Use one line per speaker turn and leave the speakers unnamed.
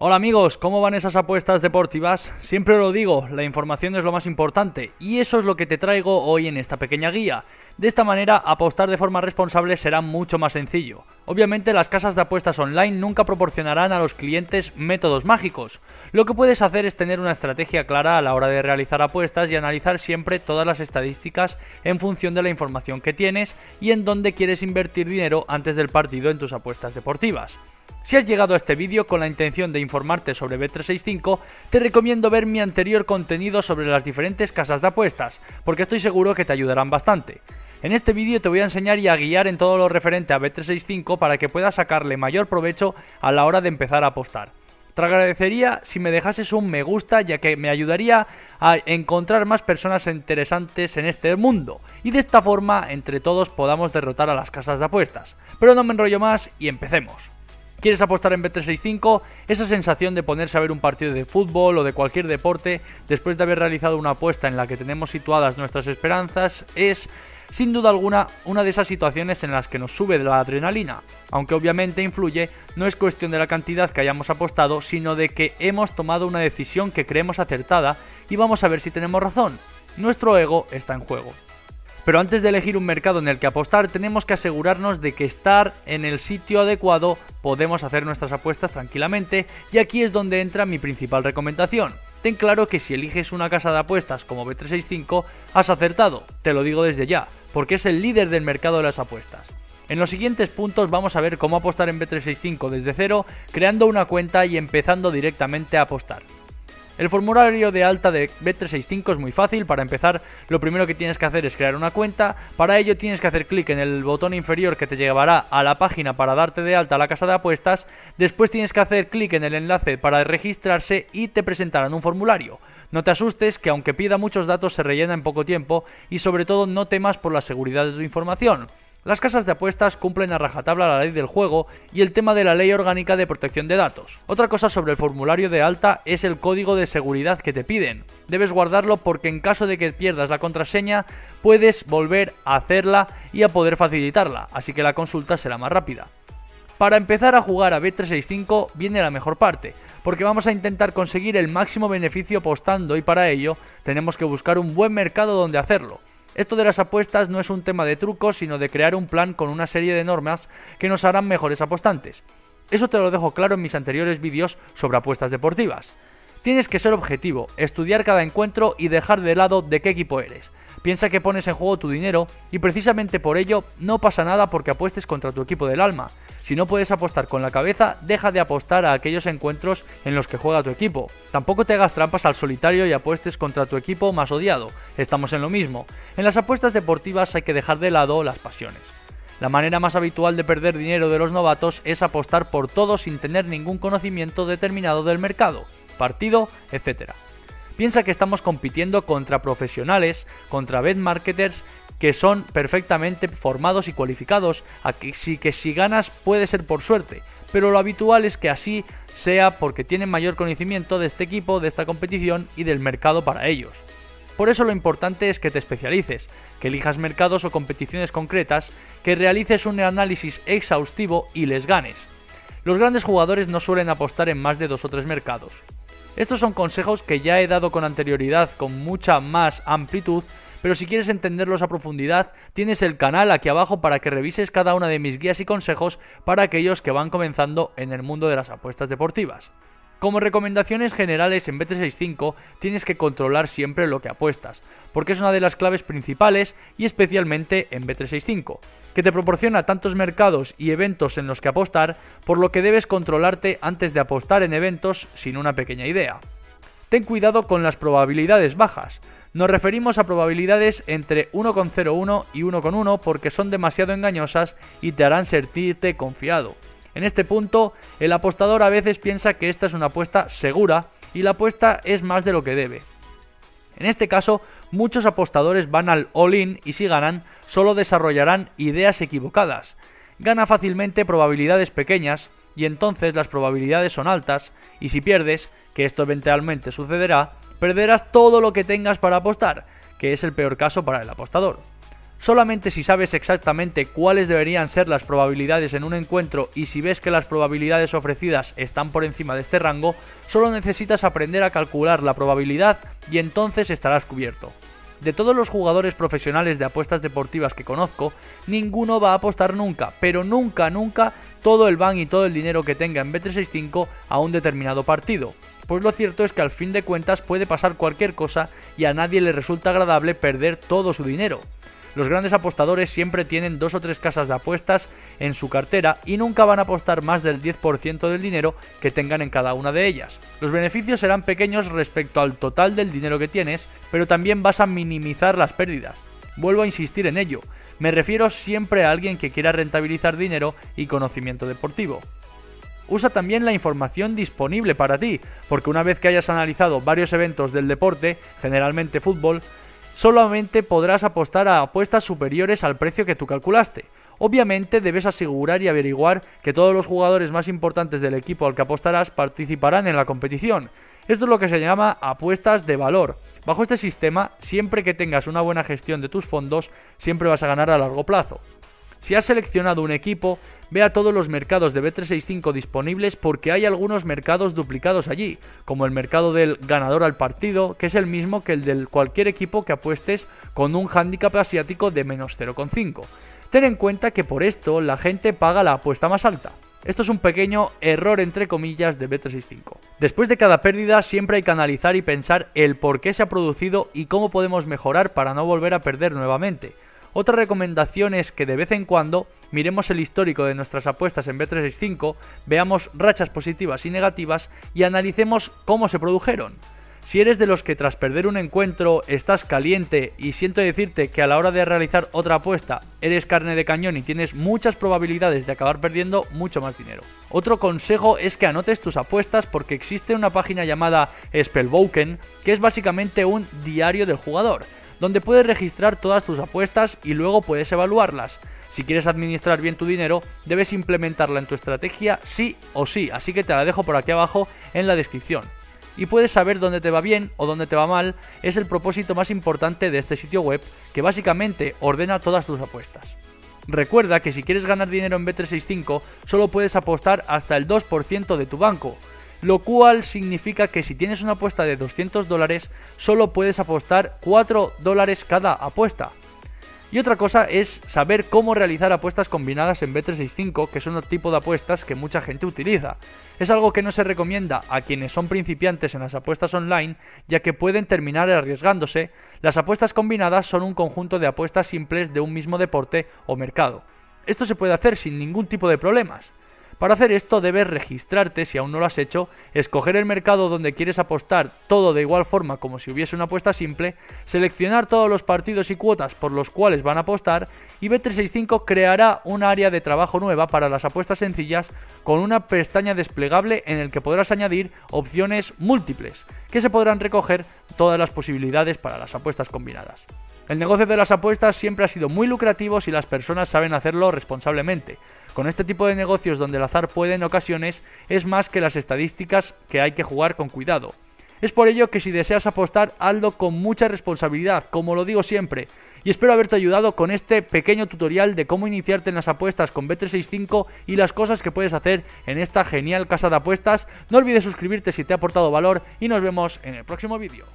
Hola amigos, ¿cómo van esas apuestas deportivas? Siempre lo digo, la información es lo más importante y eso es lo que te traigo hoy en esta pequeña guía. De esta manera, apostar de forma responsable será mucho más sencillo. Obviamente las casas de apuestas online nunca proporcionarán a los clientes métodos mágicos. Lo que puedes hacer es tener una estrategia clara a la hora de realizar apuestas y analizar siempre todas las estadísticas en función de la información que tienes y en dónde quieres invertir dinero antes del partido en tus apuestas deportivas. Si has llegado a este vídeo con la intención de informarte sobre Bet365, te recomiendo ver mi anterior contenido sobre las diferentes casas de apuestas, porque estoy seguro que te ayudarán bastante. En este vídeo te voy a enseñar y a guiar en todo lo referente a Bet365 para que puedas sacarle mayor provecho a la hora de empezar a apostar. Te agradecería si me dejases un me gusta, ya que me ayudaría a encontrar más personas interesantes en este mundo, y de esta forma entre todos podamos derrotar a las casas de apuestas. Pero no me enrollo más y empecemos. ¿Quieres apostar en Bet365? Esa sensación de ponerse a ver un partido de fútbol o de cualquier deporte después de haber realizado una apuesta en la que tenemos situadas nuestras esperanzas es, sin duda alguna, una de esas situaciones en las que nos sube la adrenalina. Aunque obviamente influye, no es cuestión de la cantidad que hayamos apostado, sino de que hemos tomado una decisión que creemos acertada y vamos a ver si tenemos razón. Nuestro ego está en juego. Pero antes de elegir un mercado en el que apostar, tenemos que asegurarnos de que estar en el sitio adecuado podemos hacer nuestras apuestas tranquilamente, y aquí es donde entra mi principal recomendación. Ten claro que si eliges una casa de apuestas como Bet365, has acertado, te lo digo desde ya, porque es el líder del mercado de las apuestas. En los siguientes puntos vamos a ver cómo apostar en Bet365 desde cero, creando una cuenta y empezando directamente a apostar. El formulario de alta de Bet365 es muy fácil. Para empezar, lo primero que tienes que hacer es crear una cuenta. Para ello tienes que hacer clic en el botón inferior que te llevará a la página para darte de alta a la casa de apuestas. Después tienes que hacer clic en el enlace para registrarse y te presentarán un formulario. No te asustes, que aunque pida muchos datos se rellena en poco tiempo, y sobre todo no temas por la seguridad de tu información. Las casas de apuestas cumplen a rajatabla la ley del juego y el tema de la Ley Orgánica de Protección de Datos. Otra cosa sobre el formulario de alta es el código de seguridad que te piden. Debes guardarlo porque en caso de que pierdas la contraseña puedes volver a hacerla y a poder facilitarla, así que la consulta será más rápida. Para empezar a jugar a Bet365 viene la mejor parte, porque vamos a intentar conseguir el máximo beneficio apostando, y para ello tenemos que buscar un buen mercado donde hacerlo. Esto de las apuestas no es un tema de trucos, sino de crear un plan con una serie de normas que nos harán mejores apostantes. Eso te lo dejo claro en mis anteriores vídeos sobre apuestas deportivas. Tienes que ser objetivo, estudiar cada encuentro y dejar de lado de qué equipo eres. Piensa que pones en juego tu dinero y precisamente por ello no pasa nada porque apuestes contra tu equipo del alma. Si no puedes apostar con la cabeza, deja de apostar a aquellos encuentros en los que juega tu equipo. Tampoco te hagas trampas al solitario y apuestes contra tu equipo más odiado. Estamos en lo mismo. En las apuestas deportivas hay que dejar de lado las pasiones. La manera más habitual de perder dinero de los novatos es apostar por todo sin tener ningún conocimiento determinado del mercado, partido, etc. Piensa que estamos compitiendo contra profesionales, contra betmarketers que son perfectamente formados y cualificados, así que si ganas puede ser por suerte, pero lo habitual es que así sea porque tienen mayor conocimiento de este equipo, de esta competición y del mercado para ellos. Por eso lo importante es que te especialices, que elijas mercados o competiciones concretas, que realices un análisis exhaustivo y les ganes. Los grandes jugadores no suelen apostar en más de 2 o 3 mercados. Estos son consejos que ya he dado con anterioridad con mucha más amplitud, pero si quieres entenderlos a profundidad, tienes el canal aquí abajo para que revises cada una de mis guías y consejos para aquellos que van comenzando en el mundo de las apuestas deportivas. Como recomendaciones generales en Bet365 tienes que controlar siempre lo que apuestas, porque es una de las claves principales y especialmente en Bet365, que te proporciona tantos mercados y eventos en los que apostar, por lo que debes controlarte antes de apostar en eventos sin una pequeña idea. Ten cuidado con las probabilidades bajas. Nos referimos a probabilidades entre 1,01 y 1,1 porque son demasiado engañosas y te harán sentirte confiado. En este punto, el apostador a veces piensa que esta es una apuesta segura y la apuesta es más de lo que debe. En este caso, muchos apostadores van al all-in y si ganan, solo desarrollarán ideas equivocadas. Gana fácilmente probabilidades pequeñas y entonces las probabilidades son altas, y si pierdes, que esto eventualmente sucederá, perderás todo lo que tengas para apostar, que es el peor caso para el apostador. Solamente si sabes exactamente cuáles deberían ser las probabilidades en un encuentro y si ves que las probabilidades ofrecidas están por encima de este rango, solo necesitas aprender a calcular la probabilidad y entonces estarás cubierto. De todos los jugadores profesionales de apuestas deportivas que conozco, ninguno va a apostar nunca, pero nunca, todo el ban y todo el dinero que tenga en Bet365 a un determinado partido. Pues lo cierto es que al fin de cuentas puede pasar cualquier cosa y a nadie le resulta agradable perder todo su dinero. Los grandes apostadores siempre tienen 2 o 3 casas de apuestas en su cartera y nunca van a apostar más del 10% del dinero que tengan en cada una de ellas. Los beneficios serán pequeños respecto al total del dinero que tienes, pero también vas a minimizar las pérdidas. Vuelvo a insistir en ello, me refiero siempre a alguien que quiera rentabilizar dinero y conocimiento deportivo. Usa también la información disponible para ti, porque una vez que hayas analizado varios eventos del deporte, generalmente fútbol, solamente podrás apostar a apuestas superiores al precio que tú calculaste. Obviamente debes asegurar y averiguar que todos los jugadores más importantes del equipo al que apostarás participarán en la competición. Esto es lo que se llama apuestas de valor. Bajo este sistema, siempre que tengas una buena gestión de tus fondos, siempre vas a ganar a largo plazo. Si has seleccionado un equipo, ve a todos los mercados de Bet365 disponibles porque hay algunos mercados duplicados allí, como el mercado del ganador al partido, que es el mismo que el de cualquier equipo que apuestes con un hándicap asiático de menos 0,5. Ten en cuenta que por esto la gente paga la apuesta más alta. Esto es un pequeño error entre comillas de Bet365. Después de cada pérdida siempre hay que analizar y pensar el por qué se ha producido y cómo podemos mejorar para no volver a perder nuevamente. Otra recomendación es que de vez en cuando miremos el histórico de nuestras apuestas en Bet365, veamos rachas positivas y negativas y analicemos cómo se produjeron. Si eres de los que tras perder un encuentro estás caliente y siento decirte que a la hora de realizar otra apuesta eres carne de cañón y tienes muchas probabilidades de acabar perdiendo mucho más dinero. Otro consejo es que anotes tus apuestas porque existe una página llamada Spellboken que es básicamente un diario del jugador, donde puedes registrar todas tus apuestas y luego puedes evaluarlas. Si quieres administrar bien tu dinero, debes implementarla en tu estrategia sí o sí, así que te la dejo por aquí abajo en la descripción. Y puedes saber dónde te va bien o dónde te va mal, es el propósito más importante de este sitio web, que básicamente ordena todas tus apuestas. Recuerda que si quieres ganar dinero en Bet365, solo puedes apostar hasta el 2% de tu banco, lo cual significa que si tienes una apuesta de $200, solo puedes apostar $4 cada apuesta. Y otra cosa es saber cómo realizar apuestas combinadas en Bet365, que son un tipo de apuestas que mucha gente utiliza. Es algo que no se recomienda a quienes son principiantes en las apuestas online, ya que pueden terminar arriesgándose. Las apuestas combinadas son un conjunto de apuestas simples de un mismo deporte o mercado. Esto se puede hacer sin ningún tipo de problemas. Para hacer esto debes registrarte si aún no lo has hecho, escoger el mercado donde quieres apostar todo de igual forma como si hubiese una apuesta simple, seleccionar todos los partidos y cuotas por los cuales van a apostar y Bet365 creará un área de trabajo nueva para las apuestas sencillas con una pestaña desplegable en el que podrás añadir opciones múltiples, que se podrán recoger todas las posibilidades para las apuestas combinadas. El negocio de las apuestas siempre ha sido muy lucrativo si las personas saben hacerlo responsablemente. Con este tipo de negocios donde el azar puede en ocasiones es más que las estadísticas que hay que jugar con cuidado. Es por ello que si deseas apostar, hazlo con mucha responsabilidad, como lo digo siempre. Y espero haberte ayudado con este pequeño tutorial de cómo iniciarte en las apuestas con Bet365 y las cosas que puedes hacer en esta genial casa de apuestas. No olvides suscribirte si te ha aportado valor y nos vemos en el próximo vídeo.